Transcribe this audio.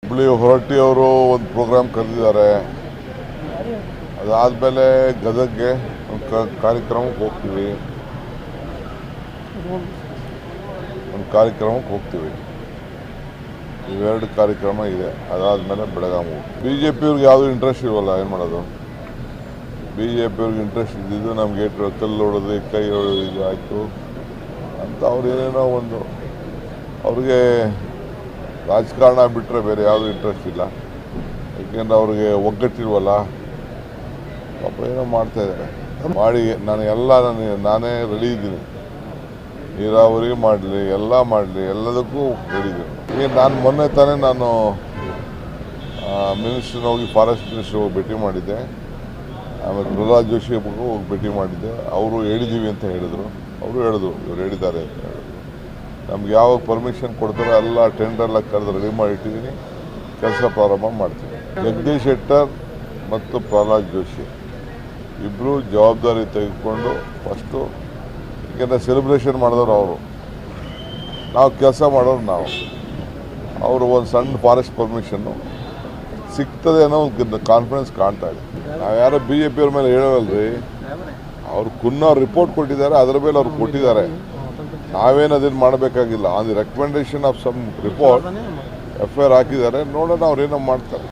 ಹುಬ್ಳಿ ಹೊರಟ್ಟಿ ಅವರು ಒಂದು ಪ್ರೋಗ್ರಾಮ್ ಕರೆದಿದ್ದಾರೆ. ಅದಾದಮೇಲೆ ಗದಗ್ಗೆ ಒಂದು ಕಾರ್ಯಕ್ರಮಕ್ಕೆ ಹೋಗ್ತೀವಿ. ಇವೆರಡು ಕಾರ್ಯಕ್ರಮ ಇದೆ. ಅದಾದಮೇಲೆ ಬೆಳಗಾವಿ. BJP-ಯವ್ರಿಗೆ ಯಾವುದೂ ಇಂಟ್ರೆಸ್ಟ್ ಇಲ್ವಲ್ಲ, ಏನು ಮಾಡೋದು? BJP-ಯವ್ರಿಗೆ ಇಂಟ್ರೆಸ್ಟ್ ಇದ್ದಿದ್ದು ನಮಗೆ ಕಲ್ಲು ಹೊಡೆದು ಕೈ ಹೊಡೆದು ಇದು ಆಯಿತು ಅಂತ ಅವ್ರು ಏನೇನೋ ಒಂದು ಅವ್ರಿಗೆ ರಾಜಕಾರಣ ಬಿಟ್ಟರೆ ಬೇರೆ ಯಾವುದೂ ಇಂಟ್ರೆಸ್ಟ್ ಇಲ್ಲ. ಏಕೆಂದರೆ ಅವ್ರಿಗೆ ಒಗ್ಗಟ್ಟಿಲ್ವಲ್ಲ, ಪಾಪ ಏನೋ ಮಾಡ್ತಾಯಿದ್ದಾರೆ. ಮಾಡಿ ನಾನೇ ರೆಡಿ ಇದ್ದೀನಿ. ನೀರಾವರಿ ಮಾಡಲಿ, ಎಲ್ಲ ಮಾಡಲಿ, ಎಲ್ಲದಕ್ಕೂ ರೆಡಿ ಇದ್ದೀನಿ. ಈಗ ಮೊನ್ನೆ ತಾನೇ ಮಿನಿಸ್ಟ್ರನ್ನ ಹೋಗಿ ಫಾರೆಸ್ಟ್ ಮಿನಿಸ್ಟ್ರ್ ಹೋಗಿ ಭೇಟಿ ಮಾಡಿದ್ದೆ. ಆಮೇಲೆ ಪ್ರಹ್ಲಾದ್ ಜೋಶಿ ಹೋಗಿ ಭೇಟಿ ಮಾಡಿದ್ದೆ. ಅವರು ಹೇಳಿದ್ದೀವಿ ಅಂತ ಹೇಳಿದರು. ಇವರು ಹೇಳಿದ್ದಾರೆ ಅಂತ ಹೇಳಿದ್ರು. ನಮ್ಗೆ ಯಾವಾಗ ಪರ್ಮಿಷನ್ ಕೊಡ್ತಾರೋ ಎಲ್ಲ ಟೆಂಡರ್ಲ ಕರೆದು ರೆಡಿ ಮಾಡಿ ಇಟ್ಟಿದ್ದೀನಿ. ಕೆಲಸ ಪ್ರಾರಂಭ ಮಾಡ್ತೀನಿ. ಜಗದೀಶ್ ಶೆಟ್ಟರ್ ಮತ್ತು ಪ್ರಹ್ಲಾದ್ ಜೋಶಿ ಇಬ್ಬರು ಜವಾಬ್ದಾರಿ ತೆಗೆದುಕೊಂಡು ಫಸ್ಟು, ಏಕೆಂದರೆ ಸೆಲೆಬ್ರೇಷನ್ ಮಾಡಿದವರು ಅವರು, ನಾವು ಕೆಲಸ ಮಾಡೋರು ನಾವು. ಅವರು ಒಂದು ಸಣ್ಣ ಫಾರೆಸ್ಟ್ ಪರ್ಮಿಷನ್ನು ಸಿಗ್ತದೆ ಅನ್ನೋ ಒಂದು ಕಾನ್ಫಿಡೆನ್ಸ್ ಕಾಣ್ತಾ ಇದೆ. ನಾವು ಯಾರೋ BJP-ಯವ್ರ ಮೇಲೆ ಹೇಳೋವಲ್ರಿ, ಅವ್ರು ರಿಪೋರ್ಟ್ ಕೊಟ್ಟಿದ್ದಾರೆ, ಅದರ ಮೇಲೆ ಅವ್ರು ಕೊಟ್ಟಿದ್ದಾರೆ. ನಾವೇನು ಅದನ್ನು ಮಾಡಬೇಕಾಗಿಲ್ಲ. On the recommendation of some report FIR ಹಾಕಿದ್ದಾರೆ. ನೋಡೋಣ ಅವ್ರು ಏನೋ ಮಾಡ್ತಾರೆ.